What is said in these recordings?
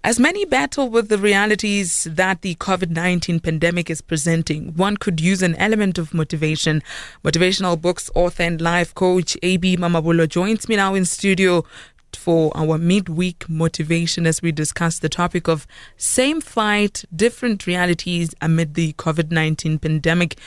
As many battle with the realities that the COVID-19 pandemic is presenting, one could use an element of motivation. Motivational books author and life coach Ebenezer Mamabolo joins me now in studio for our midweek motivation as we discuss the topic of same fight, different realities amid the COVID-19 pandemic.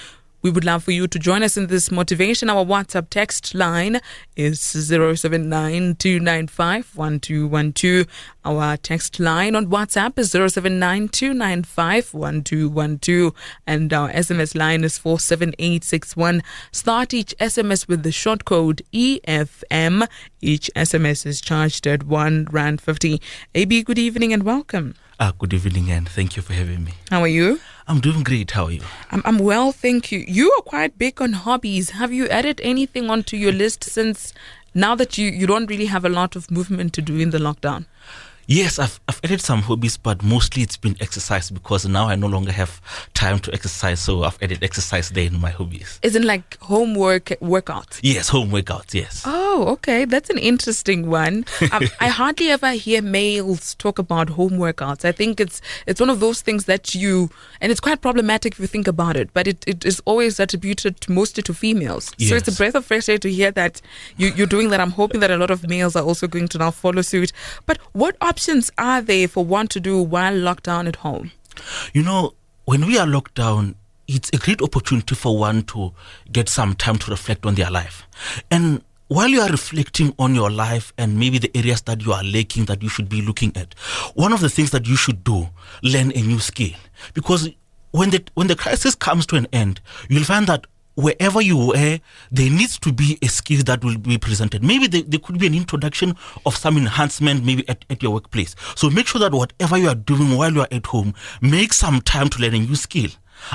We would love for you to join us in this motivation. Our WhatsApp text line is 079-295-1212. Our text line on WhatsApp is 079-295-1212. And our SMS line is 47861. Start each SMS with the short code EFM. Each SMS is charged at R1.50. AB, good evening and welcome. Good evening and thank you for having me. How are you? I'm doing great. How are you? I'm well, thank you. You are quite big on hobbies. Have you added anything onto your list since now that you don't really have a lot of movement to do in the lockdown? Yes, I've added some hobbies, but mostly it's been exercise because now I no longer have time to exercise. So I've added exercise there in my hobbies. Isn't like home workouts? Yes, home workouts, yes. Oh, okay. That's an interesting one. I hardly ever hear males talk about home workouts. I think it's one of those things that and it's quite problematic if you think about it, but it is always attributed mostly to females. Yes. So it's a breath of fresh air to hear that you're doing that. I'm hoping that a lot of males are also going to now follow suit. But what options are there for one to do while locked down at home? You know, when we are locked down, it's a great opportunity for one to get some time to reflect on their life. And while you are reflecting on your life and maybe the areas that you are lacking that you should be looking at, one of the things that you should do, learn a new skill. Because when the crisis comes to an end, you'll find that wherever you were, there needs to be a skill that will be presented. Maybe there could be an introduction of some enhancement maybe at your workplace. So make sure that whatever you are doing while you are at home, make some time to learn a new skill.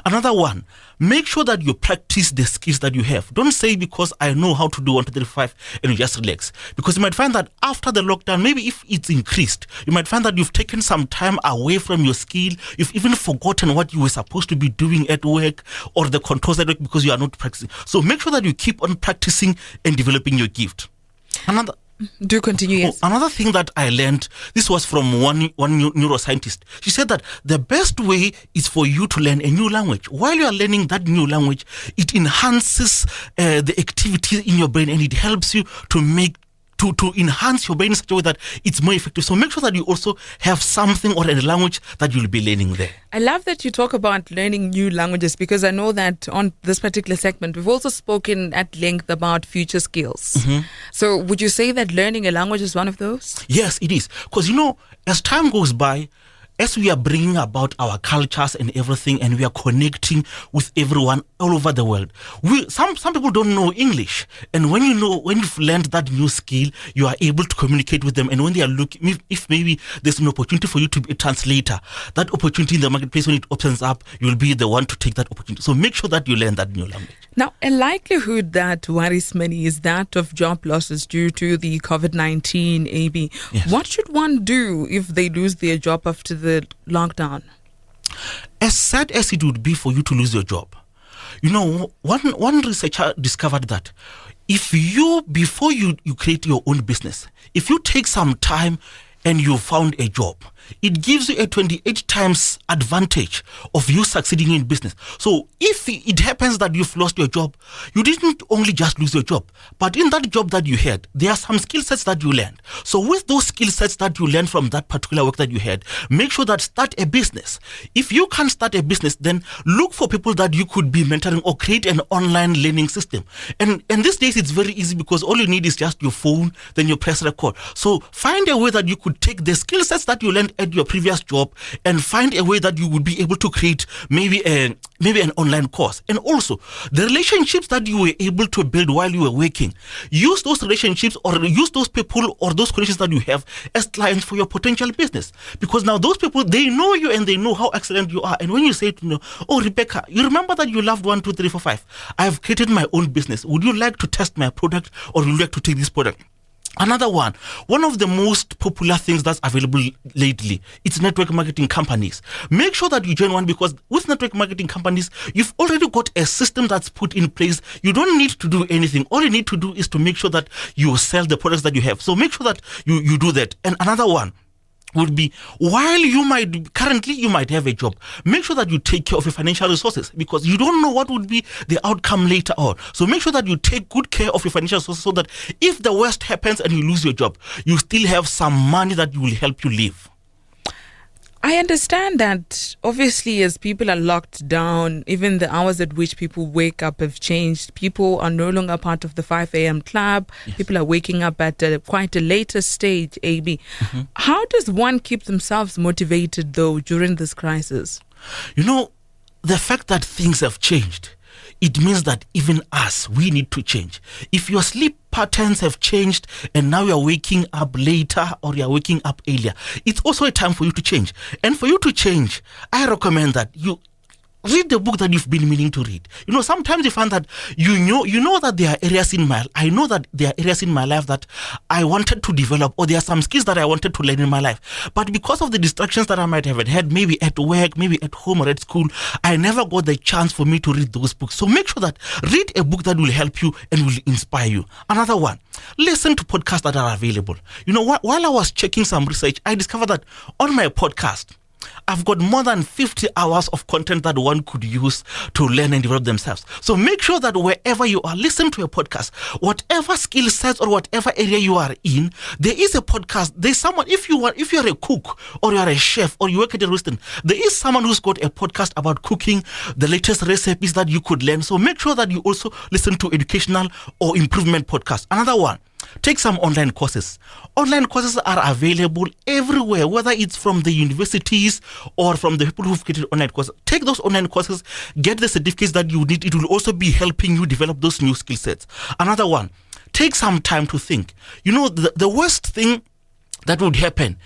Another one, make sure that you practice the skills that you have. Don't say because I know how to do 1, 2, 3, 5 and you just relax. Because you might find that after the lockdown, maybe if it's increased, you might find that you've taken some time away from your skill. You've even forgotten what you were supposed to be doing at work or the controls at work because you are not practicing. So make sure that you keep on practicing and developing your gift. Do continue, yes. Another thing that I learned, this was from one neuroscientist. She said that the best way is for you to learn a new language. While you are learning that new language, it enhances the activity in your brain and it helps you to enhance your brain in such a way that it's more effective. So make sure that you also have something or a language that you'll be learning there. I love that you talk about learning new languages because I know that on this particular segment, we've also spoken at length about future skills. Mm-hmm. So would you say that learning a language is one of those? Yes, it is. Because, as time goes by, as we are bringing about our cultures and everything, and we are connecting with everyone all over the world, some people don't know English, and when you've learned that new skill, you are able to communicate with them. And when they are looking, if maybe there's an opportunity for you to be a translator, that opportunity in the marketplace, when it opens up, you'll be the one to take that opportunity. So make sure that you learn that new language. Now, a likelihood that worries many is that of job losses due to the COVID-19, AB. Yes. What should one do if they lose their job after the lockdown? As sad as it would be for you to lose your job, one researcher discovered that before you create your own business, if you take some time and you found a job, it gives you a 28 times advantage of you succeeding in business. So if it happens that you've lost your job, you didn't only just lose your job, but in that job that you had, there are some skill sets that you learned. So with those skill sets that you learned from that particular work that you had, make sure that start a business. If you can't start a business, then look for people that you could be mentoring or create an online learning system. And these days it's very easy because all you need is just your phone, then you press record. So find a way that you could take the skill sets that you learned at your previous job and find a way that you would be able to create maybe an online course. And also the relationships that you were able to build while you were working, use those relationships or use those people or those connections that you have as clients for your potential business, because now those people, they know you and they know how excellent you are. And when you say to them, oh Rebecca, you remember that you loved 1, 2, 3, 4, 5, I've created my own business, would you like to test my product or would you like to take this product? Another one of the most popular things that's available lately, it's network marketing companies. Make sure that you join one, because with network marketing companies, you've already got a system that's put in place. You don't need to do anything. All you need to do is to make sure that you sell the products that you have. So make sure that you do that. And another one, would be, while you might have a job, make sure that you take care of your financial resources, because you don't know what would be the outcome later on. So make sure that you take good care of your financial resources, so that if the worst happens and you lose your job, you still have some money that will help you live. I understand that obviously as people are locked down, even the hours at which people wake up have changed. People are no longer part of the 5 a.m. club. Yes. People are waking up at quite a later stage, AB. Mm-hmm. How does one keep themselves motivated, though, during this crisis? The fact that things have changed, it means that even us, we need to change. If your sleep patterns have changed and now you're waking up later or you're waking up earlier, it's also a time for you to change. And for you to change, I recommend that you read the book that you've been meaning to read. Sometimes you find that you know that there are areas in my life that I wanted to develop, or there are some skills that I wanted to learn in my life. But because of the distractions that I might have had, maybe at work, maybe at home or at school, I never got the chance for me to read those books. So make sure that read a book that will help you and will inspire you. Another one, listen to podcasts that are available. While I was checking some research, I discovered that on my podcast, I've got more than 50 hours of content that one could use to learn and develop themselves. So make sure that wherever you are, listen to a podcast. Whatever skill sets or whatever area you are in, there is a podcast. There's someone, if you're a cook or you're a chef or you work at a restaurant, there is someone who's got a podcast about cooking, the latest recipes that you could learn. So make sure that you also listen to educational or improvement podcasts. Another one, take some online courses. Online courses are available everywhere, whether it's from the universities or from the people who've created online courses. Take those online courses, get the certificates that you need. It will also be helping you develop those new skill sets. Another one, take some time to think. The worst thing that would happen,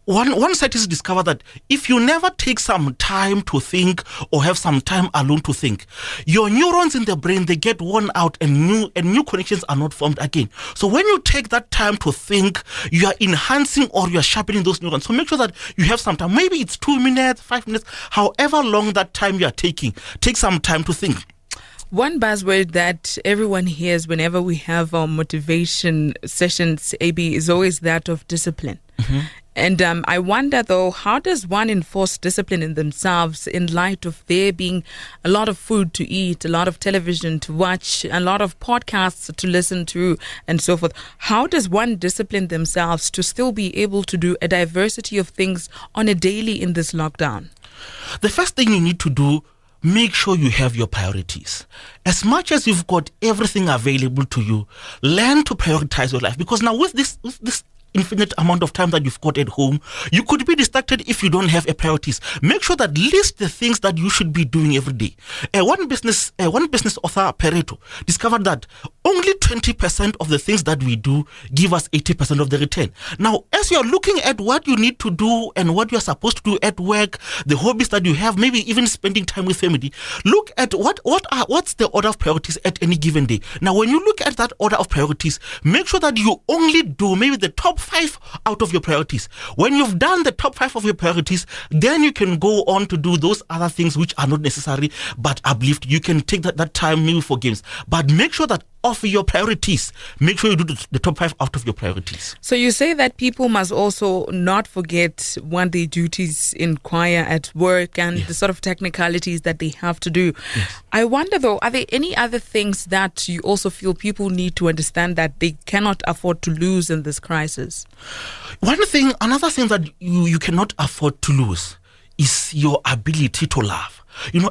one scientist discovered that if you never take some time to think or have some time alone to think, your neurons in the brain, they get worn out and new connections are not formed again. So when you take that time to think, you are enhancing or you are sharpening those neurons. So make sure that you have some time. Maybe it's 2 minutes, 5 minutes, however long that time you are taking. Take some time to think. One buzzword that everyone hears whenever we have our motivation sessions, AB, is always that of discipline. Mm-hmm. And I wonder, though, how does one enforce discipline in themselves in light of there being a lot of food to eat, a lot of television to watch, a lot of podcasts to listen to, and so forth? How does one discipline themselves to still be able to do a diversity of things on a daily in this lockdown? The first thing you need to do, make sure you have your priorities. As much as you've got everything available to you, learn to prioritize your life. Because now with this infinite amount of time that you've got at home, you could be distracted if you don't have a priorities. Make sure that list the things that you should be doing every day. One business author, Pareto, discovered that only 20% of the things that we do give us 80% of the return. Now, as you're looking at what you need to do and what you're supposed to do at work, the hobbies that you have, maybe even spending time with family, look at what's the order of priorities at any given day. Now, when you look at that order of priorities, make sure that you only do maybe the top 5 out of your priorities. When you've done the top 5 of your priorities, then you can go on to do those other things which are not necessary but uplift. You can take that time maybe for games. But make sure that of your priorities, make sure you do the top 5 out of your priorities. So you say that people must also not forget what their duties inquire at work and the sort of technicalities that they have to do. Yes. I wonder, though, are there any other things that you also feel people need to understand that they cannot afford to lose in this crisis? Another thing that you cannot afford to lose is your ability to love.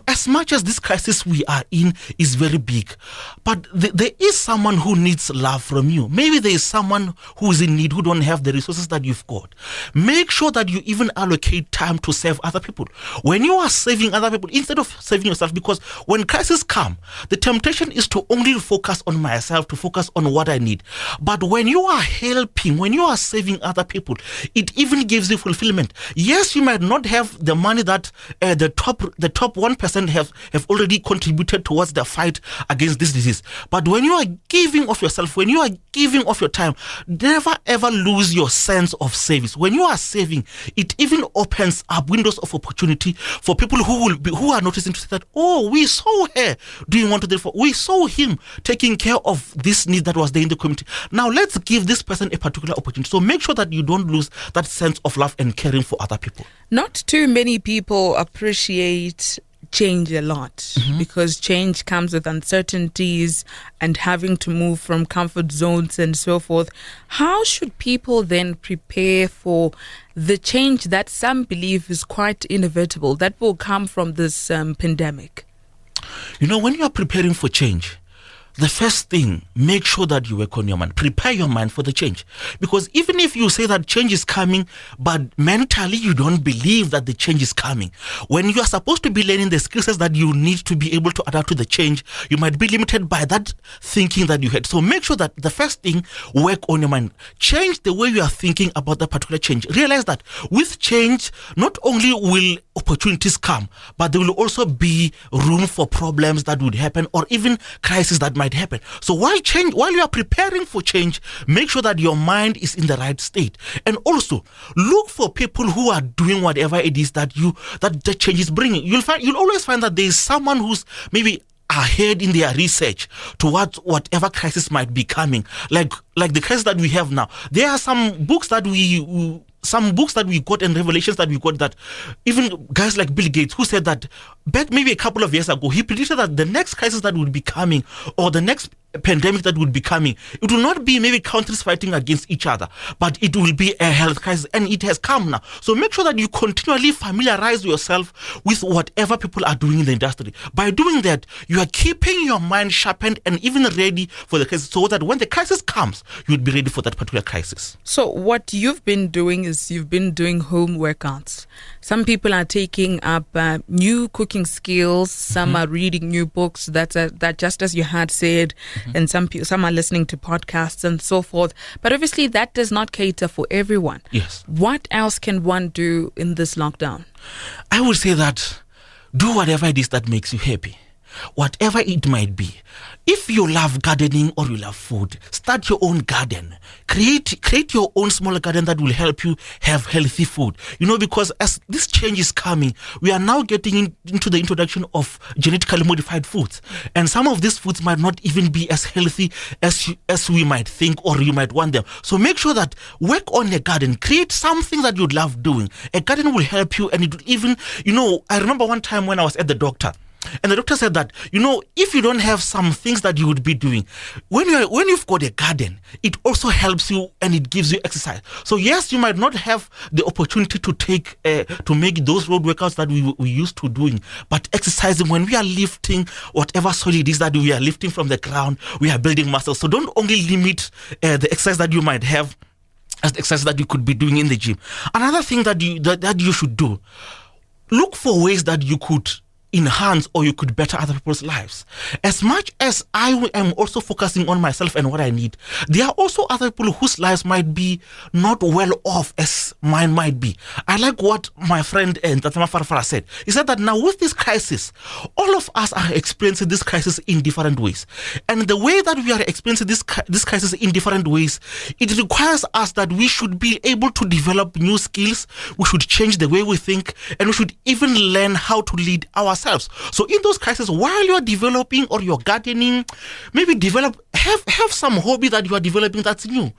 As much as this crisis we are in is very big, but there is someone who needs love from you. Maybe there is someone who is in need, who don't have the resources that you've got. Make sure that you even allocate time to serve other people. When you are saving other people, instead of saving yourself, because when crises come, the temptation is to only focus on myself, to focus on what I need. But when you are helping, when you are saving other people, it even gives you fulfillment. Yes, you might not have the money that the top top 1% have already contributed towards the fight against this disease. But when you are giving of yourself, when you are giving of your time, never ever lose your sense of service. When you are saving, it even opens up windows of opportunity for people who are noticing to say that, oh, we saw her doing one to therefore, we saw him taking care of this need that was there in the community. Now let's give this person a particular opportunity. So make sure that you don't lose that sense of love and caring for other people. Not too many people appreciate change a lot because change comes with uncertainties and having to move from comfort zones and so forth. How should people then prepare for the change that some believe is quite inevitable that will come from this pandemic? When you are preparing for change, the first thing, make sure that you work on your mind. Prepare your mind for the change. Because even if you say that change is coming, but mentally you don't believe that the change is coming, when you are supposed to be learning the skill sets that you need to be able to adapt to the change, you might be limited by that thinking that you had. So make sure that the first thing, work on your mind. Change the way you are thinking about that particular change. Realize that with change, not only will opportunities come, but there will also be room for problems that would happen or even crises that might happen. So while you are preparing for change, make sure that your mind is in the right state. And also look for people who are doing whatever it is that the change is bringing. You'll always find that there is someone who's maybe ahead in their research towards whatever crisis might be coming, like the crisis that we have now. There are some books that we got and revelations that we got, that even guys like Bill Gates, who said that back maybe a couple of years ago, he predicted that the next crisis that would be coming, or the next pandemic that would be coming, it will not be maybe countries fighting against each other, but it will be a health crisis, and it has come now. So make sure that you continually familiarize yourself with whatever people are doing in the industry. By doing that, you are keeping your mind sharpened and even ready for the crisis, so that when the crisis comes, you will be ready for that particular crisis. So what you've been doing is you've been doing home workouts. Some people are taking up new cooking skills. Some are reading new books. That just as you had said, and some are listening to podcasts and so forth. But obviously, that does not cater for everyone. Yes. What else can one do in this lockdown? I would say that do whatever it is that makes you happy. Whatever it might be. If you love gardening or you love food, start your own garden. Create your own small garden that will help you have healthy food. Because as this change is coming, we are now getting into the introduction of genetically modified foods. And some of these foods might not even be as healthy as we might think or you might want them. So make sure that work on a garden. Create something that you'd love doing. A garden will help you, and it will even, I remember one time when I was at the doctor, and the doctor said that, if you don't have some things that you would be doing, when you've got a garden, it also helps you and it gives you exercise. So yes, you might not have the opportunity to make those road workouts that we used to doing, but exercising, when we are lifting whatever soil it is that we are lifting from the ground, we are building muscles. So don't only limit the exercise that you might have as the exercise that you could be doing in the gym. Another thing that you should do, look for ways that you could enhance or you could better other people's lives. As much as I am also focusing on myself and what I need, there are also other people whose lives might be not well off as mine might be. I like what my friend Rebecca Phala said. He said that now with this crisis, all of us are experiencing this crisis in different ways. And the way that we are experiencing this crisis in different ways, it requires us that we should be able to develop new skills, we should change the way we think, and we should even learn how to lead ourselves. So in those crises, while you're developing or you're gardening, maybe have some hobby that you are developing that's new.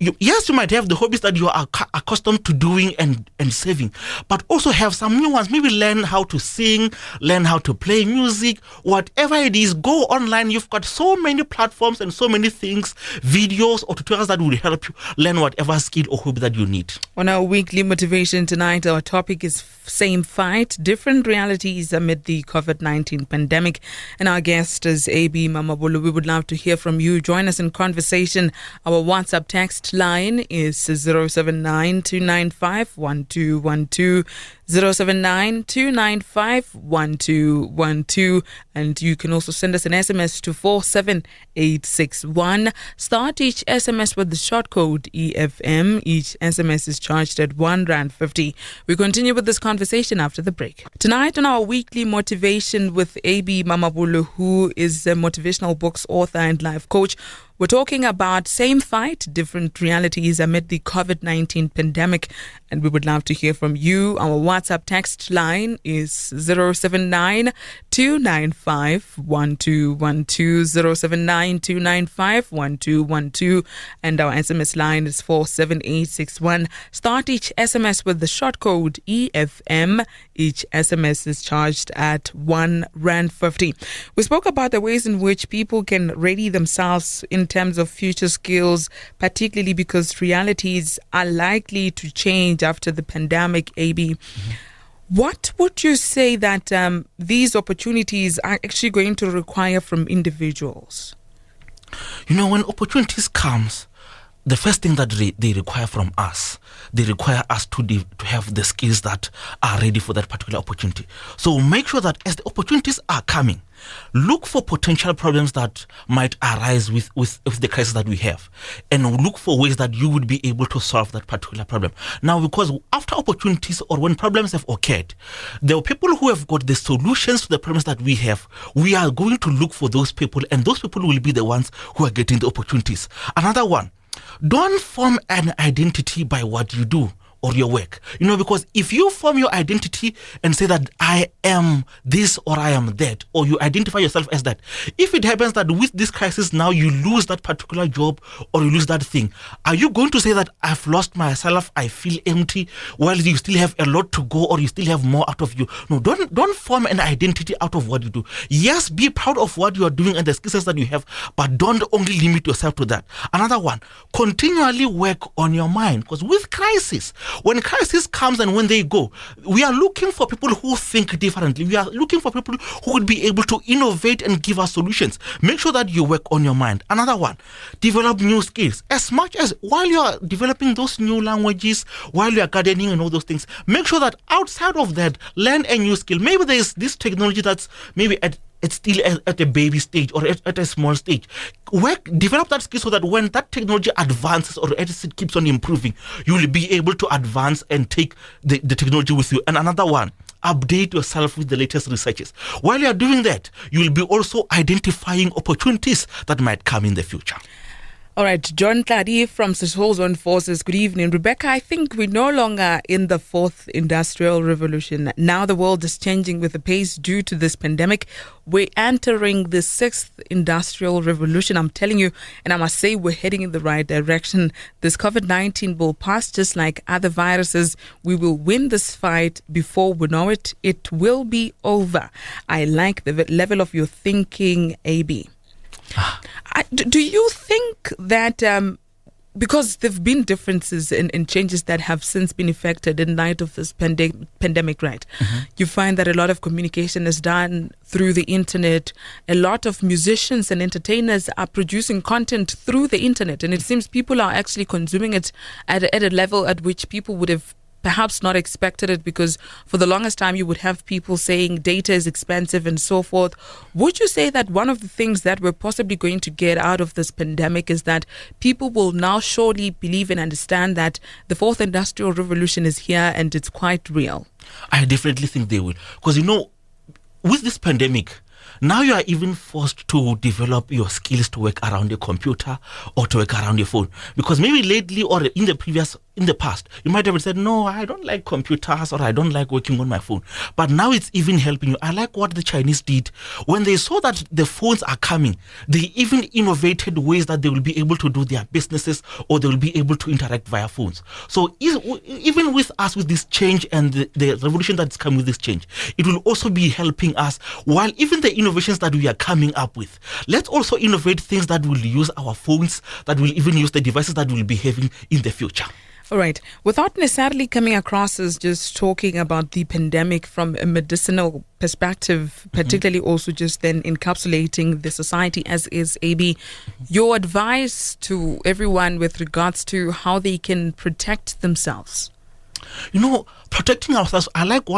Yes, you might have the hobbies that you are accustomed to doing and saving, but also have some new ones. Maybe learn how to sing, learn how to play music, whatever it is, go online. You've got so many platforms and so many things, videos or tutorials that will help you learn whatever skill or hobby that you need. On our weekly motivation tonight, our topic is same fight, different realities amid the COVID-19 pandemic. And our guest is Ebenezer Mamabolo. We would love to hear from you. Join us in conversation. Our WhatsApp text line is 079-295-1212, 079-295-1212. And you can also send us an SMS to 47861. Start each SMS with the short code EFM. Each SMS is charged at R1.50. We continue with this conversation after the break. Tonight on our weekly Motivation with AB Mamabolo, who is a motivational books author and life coach. We're talking about same fight, different realities amid the COVID-19 pandemic, and we would love to hear from you. Our WhatsApp text line is 079 295 1212, 079 295 1212, and our SMS line is 47861. Start each SMS with the short code EFM. Each SMS is charged at R1.50. We spoke about the ways in which people can ready themselves in terms of future skills, particularly because realities are likely to change after the pandemic, AB. What would you say that these opportunities are actually going to require from individuals? When opportunities comes, the first thing that they require from us, they require us to have the skills that are ready for that particular opportunity. So make sure that as the opportunities are coming, look for potential problems that might arise with the crisis that we have, and look for ways that you would be able to solve that particular problem. Now, because after opportunities or when problems have occurred, there are people who have got the solutions to the problems that we have. We are going to look for those people, and those people will be the ones who are getting the opportunities. Another one, don't form an identity by what you do or your work. Because if you form your identity and say that I am this or I am that, or you identify yourself as that, if it happens that with this crisis now you lose that particular job or you lose that thing, are you going to say that I've lost myself, I feel empty, while you still have a lot to go or you still have more out of you? No, don't form an identity out of what you do. Yes, be proud of what you are doing and the skills that you have, but don't only limit yourself to that. Another one, continually work on your mind, because with crisis, when crisis comes and when they go, we are looking for people who think differently. We are looking for people who would be able to innovate and give us solutions. Make sure that you work on your mind. Another one, develop new skills. As much as while you are developing those new languages, while you are gardening and all those things, make sure that outside of that, learn a new skill. Maybe there is this technology that's maybe it's still at a baby stage or at a small stage. Develop that skill so that when that technology advances or as it keeps on improving, you will be able to advance and take the technology with you. And another one, update yourself with the latest researches. While you are doing that, you will be also identifying opportunities that might come in the future. All right, John Tladi from Sesol Zone Forces. Good evening. Rebecca, I think we're no longer in the fourth industrial revolution. Now the world is changing with the pace due to this pandemic. We're entering the sixth industrial revolution. I'm telling you, and I must say we're heading in the right direction. This COVID-19 will pass just like other viruses. We will win this fight before we know it. It will be over. I like the level of your thinking, AB. Do you think that because there have been differences and changes that have since been effected in light of this pandemic, right? Mm-hmm. You find that a lot of communication is done through the internet. A lot of musicians and entertainers are producing content through the internet, and it seems people are actually consuming it at a level at which people would have perhaps not expected it, because for the longest time you would have people saying data is expensive and so forth. Would you say that one of the things that we're possibly going to get out of this pandemic is that people will now surely believe and understand that the fourth industrial revolution is here and it's quite real? I definitely think they will. Because, with this pandemic, now you are even forced to develop your skills to work around your computer or to work around your phone. Because maybe lately or in the past, you might have said, no, I don't like computers or I don't like working on my phone. But now it's even helping you. I like what the Chinese did. When they saw that the phones are coming, they even innovated ways that they will be able to do their businesses or they will be able to interact via phones. So even with us, with this change and the revolution that's come with this change, it will also be helping us. While even the innovations that we are coming up with, let's also innovate things that will use our phones, that will even use the devices that we'll be having in the future. All right. Without necessarily coming across as just talking about the pandemic from a medicinal perspective, particularly also just then encapsulating the society as is, AB, your advice to everyone with regards to how they can protect themselves? Protecting ourselves, I like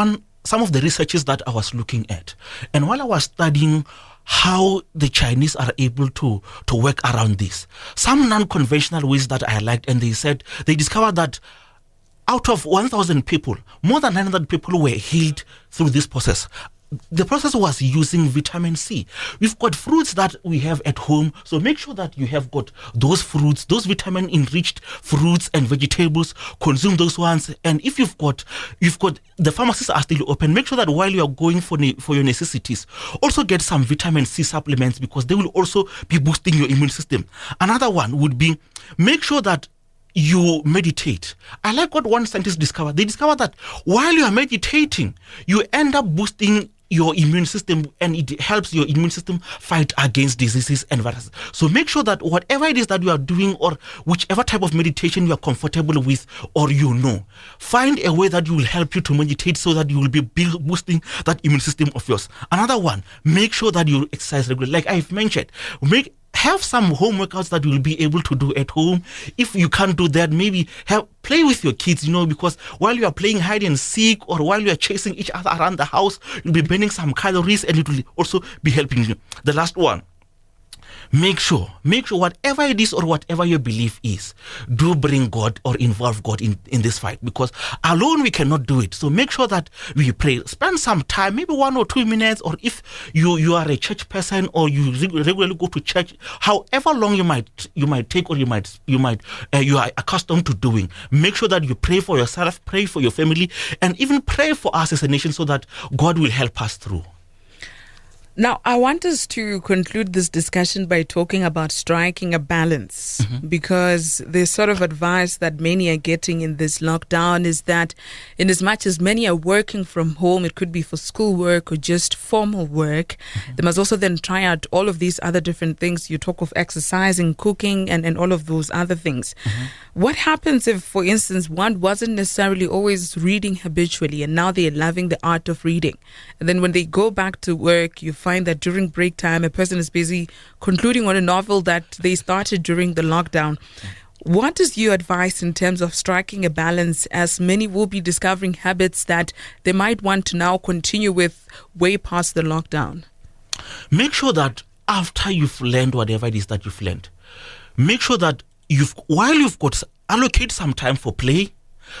some of the researches that I was looking at. And while I was studying how the Chinese are able to work around this, some non-conventional ways that I liked, and they discovered that out of 1,000 people, more than 900 people were healed through this process. the process was using vitamin C. We've got fruits that we have at home, so make sure that you have got those fruits, those vitamin enriched fruits and vegetables. Consume those ones. And if you've got the pharmacies are still open, make sure that while you are going for your necessities, also get some vitamin C supplements, because they will also be boosting your immune system. Another one would be, make sure that you meditate. I like what one scientist discovered. They discovered that while you are meditating, you end up boosting your immune system, and it helps your immune system fight against diseases and viruses. So make sure that whatever it is that you are doing, or whichever type of meditation you are comfortable with, or find a way that will help you to meditate, so that you will be boosting that immune system of yours. Another one, make sure that you exercise regularly. Like I've mentioned, have some home workouts that you will be able to do at home. If you can't do that, maybe play with your kids, because while you are playing hide and seek, or while you are chasing each other around the house, you'll be burning some calories, and it will also be helping you. The last one, make sure whatever it is or whatever your belief is, do bring God or involve God in this fight, because alone we cannot do it. So make sure that we pray. Spend some time, maybe 1 or 2 minutes, or if you are a church person, or you regularly go to church, however long you might take, or you are accustomed to doing, make sure that you pray for yourself, pray for your family, and even pray for us as a nation, so that God will help us through. Now, I want us to conclude this discussion by talking about striking a balance, because the sort of advice that many are getting in this lockdown is that in as much as many are working from home, it could be for school work or just formal work, they must also then try out all of these other different things. You talk of exercising, cooking, and all of those other things. What happens if, for instance, one wasn't necessarily always reading habitually, and now they're loving the art of reading? And then when they go back to work, you find that during break time, a person is busy concluding on a novel that they started during the lockdown. What is your advice in terms of striking a balance, as many will be discovering habits that they might want to now continue with way past the lockdown? Make sure that after you've learned whatever it is that you've learned, make sure that allocate some time for play.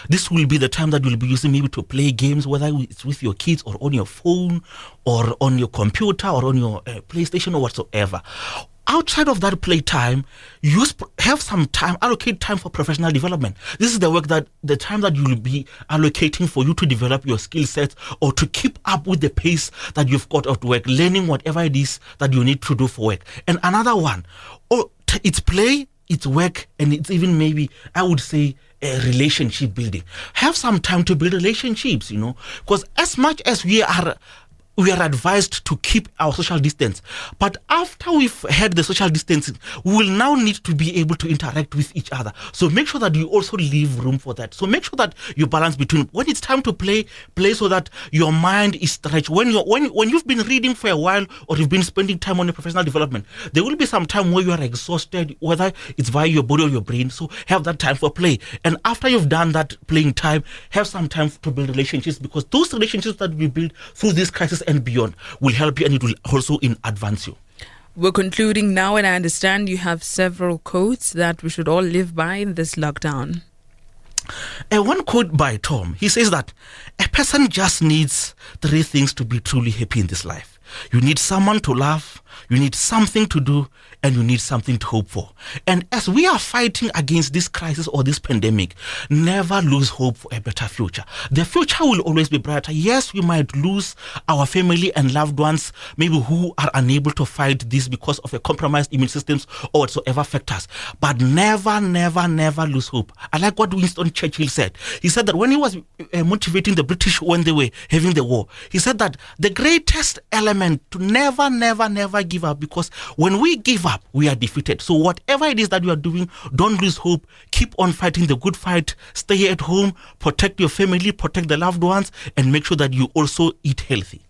This will be the time that you'll be using maybe to play games, whether it's with your kids or on your phone or on your computer or on your PlayStation or whatsoever. Outside of that playtime, have some time, allocate time for professional development. This is the time that you will be allocating for you to develop your skill sets, or to keep up with the pace that you've got at work, learning whatever it is that you need to do for work. And another one, it's play, it's work, and it's even maybe, I would say, relationship building. Have some time to build relationships, because as much as we are advised to keep our social distance, but after we've had the social distancing, we will now need to be able to interact with each other. So make sure that you also leave room for that. So make sure that you balance between when it's time to play so that your mind is stretched. When you've been reading for a while, or you've been spending time on your professional development, there will be some time where you are exhausted, whether it's via your body or your brain. So have that time for play. And after you've done that playing time, have some time to build relationships, because those relationships that we build through this crisis and beyond will help you, and it will also advance you. We're concluding now, and I understand you have several quotes that we should all live by in this lockdown. One quote by Tom, he says that a person just needs 3 things to be truly happy in this life. You need someone to love, you need something to do, and you need something to hope for. And as we are fighting against this crisis or this pandemic, never lose hope for a better future. The future will always be brighter. Yes, we might lose our family and loved ones, maybe who are unable to fight this because of a compromised immune systems or whatsoever factors. But never, never, never lose hope. I like what Winston Churchill said. He said that when he was motivating the British when they were having the war, he said that the greatest element to never, never, never give up, because when we give up, we are defeated. So whatever it is that you are doing, don't lose hope. Keep on fighting the good fight. Stay at home, protect your family, protect the loved ones, and make sure that you also eat healthy.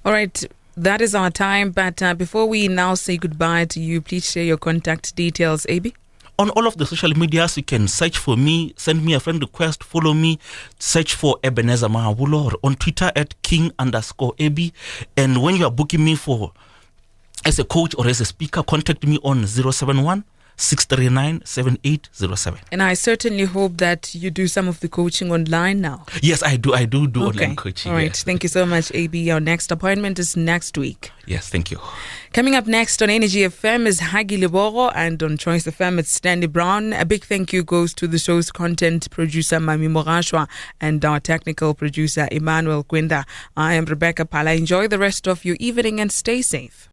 All right, that is our time. But before we now say goodbye to you, please share your contact details, AB. On all of the social medias, you can search for me, send me a friend request, follow me, search for Ebenezer Mamabolo, or on Twitter at king_AB. And when you are booking me as a coach or as a speaker, contact me on 071 639-7807. And I certainly hope that you do some of the coaching online now. Yes, I do Okay. online coaching. All right. Yes. Thank you so much, AB. Our next appointment is next week. Yes, thank you. Coming up next on Energy FM is Hagi Leboro, and on Choice FM it's Stanley Brown. A big thank you goes to the show's content producer Mami Morashwa and our technical producer Emmanuel Gwenda. I am Rebecca Phala. Enjoy the rest of your evening and stay safe.